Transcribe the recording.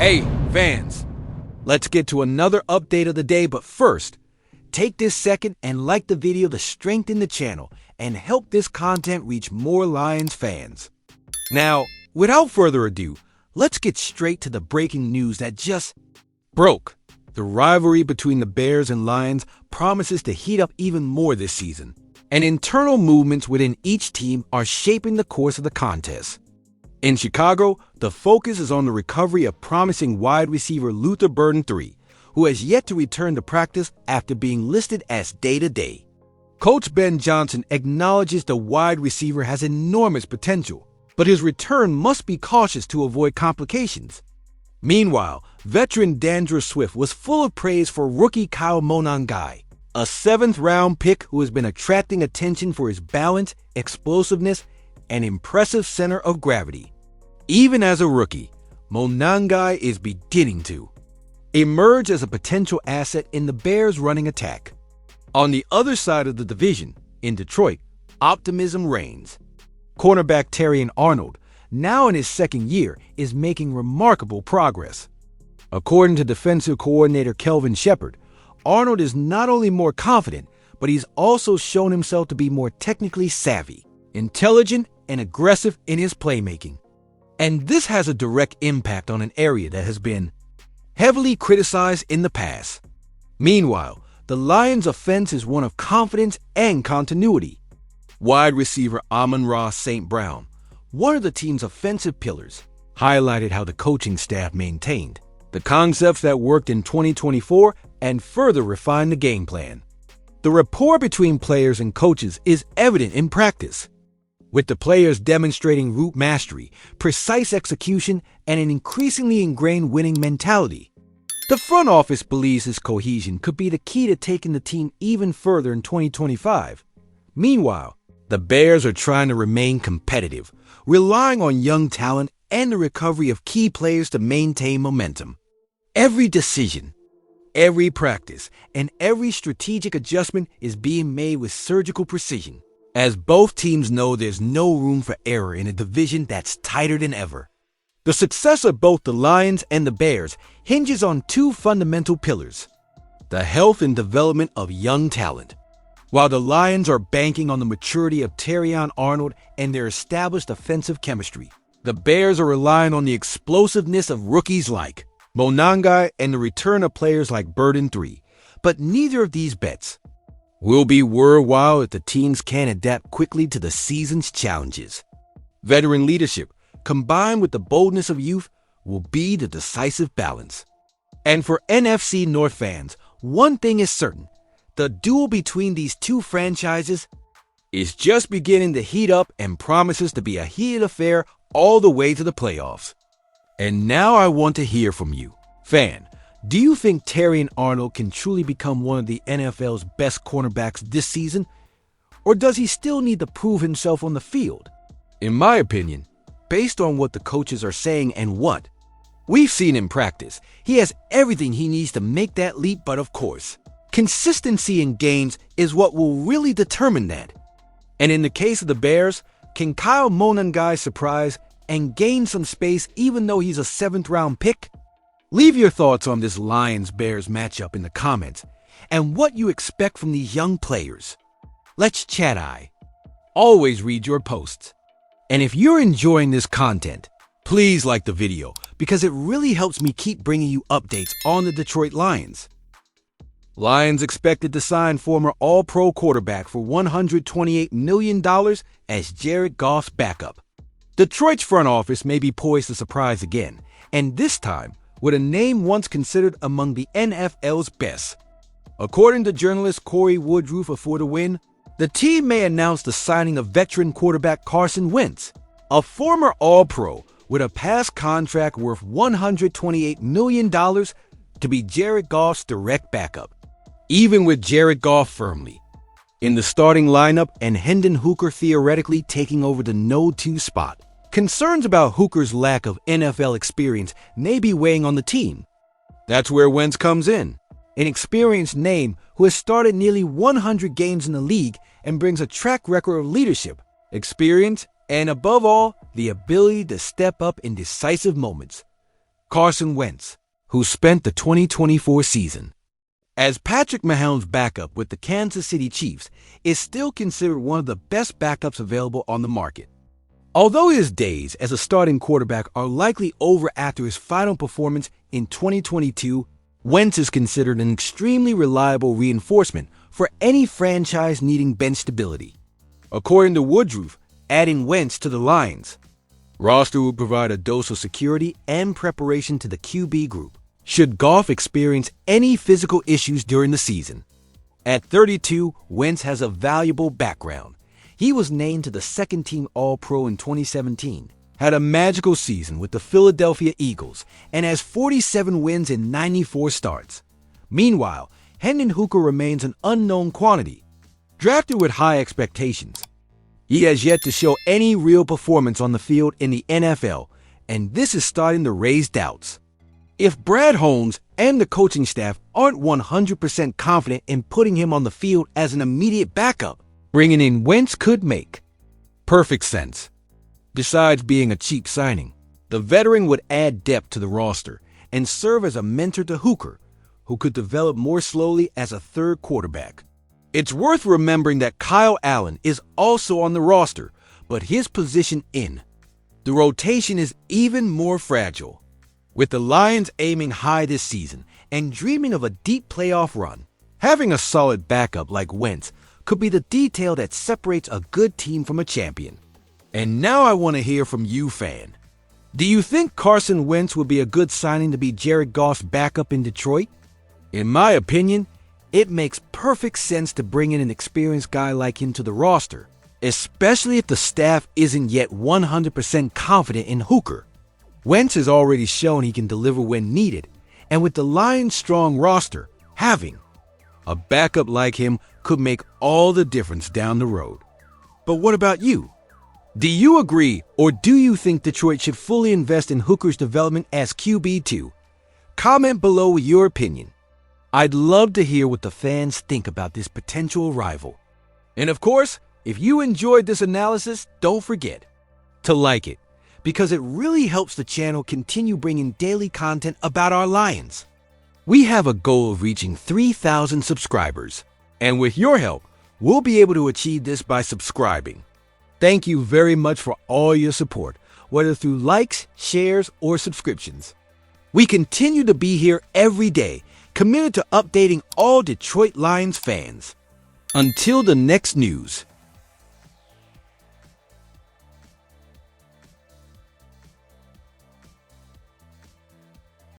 Hey, fans, let's get to another update of the day, but first, take this second and like the video to strengthen the channel and help this content reach more Lions fans. Now, without further ado, let's get straight to the breaking news that just broke. The rivalry between the Bears and Lions promises to heat up even more this season, and internal movements within each team are shaping the course of the contest. In Chicago, the focus is on the recovery of promising wide receiver Luther Burden III, who has yet to return to practice after being listed as day-to-day. Coach Ben Johnson acknowledges the wide receiver has enormous potential, but his return must be cautious to avoid complications. Meanwhile, veteran D'Andre Swift was full of praise for rookie Kyle Monangai, a 7th-round pick who has been attracting attention for his balance, explosiveness, and impressive center of gravity. Even as a rookie, Monangai is beginning to emerge as a potential asset in the Bears' running attack. On the other side of the division, in Detroit, optimism reigns. Cornerback Terrion Arnold, now in his 2nd year, is making remarkable progress. According to defensive coordinator Kelvin Shepard, Arnold is not only more confident, but he's also shown himself to be more technically savvy, intelligent, and aggressive in his playmaking. And this has a direct impact on an area that has been heavily criticized in the past. Meanwhile, the Lions' offense is one of confidence and continuity. Wide receiver Amon-Ra St. Brown, one of the team's offensive pillars, highlighted how the coaching staff maintained the concepts that worked in 2024 and further refined the game plan. The rapport between players and coaches is evident in practice, with the players demonstrating route mastery, precise execution, and an increasingly ingrained winning mentality. The front office believes this cohesion could be the key to taking the team even further in 2025. Meanwhile, the Bears are trying to remain competitive, relying on young talent and the recovery of key players to maintain momentum. Every decision, every practice, and every strategic adjustment is being made with surgical precision, as both teams know there's no room for error in a division that's tighter than ever. The success of both the Lions and the Bears hinges on 2 fundamental pillars: the health and development of young talent. While the Lions are banking on the maturity of Terrion Arnold and their established offensive chemistry, the Bears are relying on the explosiveness of rookies like Monangai and the return of players like Burden III. But neither of these bets will be worthwhile if the teams can't adapt quickly to the season's challenges. Veteran leadership, combined with the boldness of youth, will be the decisive balance. And for NFC North fans, one thing is certain: the duel between these 2 franchises is just beginning to heat up and promises to be a heated affair all the way to the playoffs. And now I want to hear from you, fan. Do you think Terrion Arnold can truly become one of the NFL's best cornerbacks this season? Or does he still need to prove himself on the field? In my opinion, based on what the coaches are saying and what we've seen in practice, he has everything he needs to make that leap, but of course, consistency in games is what will really determine that. And in the case of the Bears, can Kyle Monangai surprise and gain some space even though he's a 7th-round pick? Leave your thoughts on this Lions-Bears matchup in the comments and what you expect from these young players. Let's chat. I always read your posts. And if you're enjoying this content, please like the video because it really helps me keep bringing you updates on the Detroit Lions. Lions expected to sign former All-Pro quarterback for $128 million as Jared Goff's backup. Detroit's front office may be poised to surprise again, and this time with a name once considered among the NFL's best. According to journalist Corey Woodruff of For the Win, the team may announce the signing of veteran quarterback Carson Wentz, a former All-Pro with a past contract worth $128 million to be Jared Goff's direct backup. Even with Jared Goff firmly in the starting lineup and Hendon Hooker theoretically taking over the No. 2 spot, concerns about Hooker's lack of NFL experience may be weighing on the team. That's where Wentz comes in, an experienced name who has started nearly 100 games in the league and brings a track record of leadership, experience, and above all, the ability to step up in decisive moments. Carson Wentz, who spent the 2024 season as Patrick Mahomes' backup with the Kansas City Chiefs, is still considered one of the best backups available on the market. Although his days as a starting quarterback are likely over after his final performance in 2022, Wentz is considered an extremely reliable reinforcement for any franchise needing bench stability. According to Woodruff, adding Wentz to the Lions roster would provide a dose of security and preparation to the QB group should Goff experience any physical issues during the season. At 32, Wentz has a valuable background. He was named to the second-team All-Pro in 2017, had a magical season with the Philadelphia Eagles, and has 47 wins in 94 starts. Meanwhile, Hendon Hooker remains an unknown quantity. Drafted with high expectations, he has yet to show any real performance on the field in the NFL, and this is starting to raise doubts. If Brad Holmes and the coaching staff aren't 100% confident in putting him on the field as an immediate backup, bringing in Wentz could make perfect sense. Besides being a cheap signing, the veteran would add depth to the roster and serve as a mentor to Hooker, who could develop more slowly as a third quarterback. It's worth remembering that Kyle Allen is also on the roster, but his position in the rotation is even more fragile. With the Lions aiming high this season and dreaming of a deep playoff run, having a solid backup like Wentz could be the detail that separates a good team from a champion. And now I want to hear from you, fan. Do you think Carson Wentz would be a good signing to be Jared Goff's backup in Detroit? In my opinion, it makes perfect sense to bring in an experienced guy like him to the roster, especially if the staff isn't yet 100% confident in Hooker. Wentz has already shown he can deliver when needed, and with the Lions' strong roster, having a backup like him could make all the difference down the road. But what about you? Do you agree, or do you think Detroit should fully invest in Hooker's development as QB2? Comment below with your opinion. I'd love to hear what the fans think about this potential rival. And of course, if you enjoyed this analysis, don't forget to like it, because it really helps the channel continue bringing daily content about our Lions. We have a goal of reaching 3,000 subscribers, and with your help, we'll be able to achieve this by subscribing. Thank you very much for all your support, whether through likes, shares, or subscriptions. We continue to be here every day, committed to updating all Detroit Lions fans. Until the next news.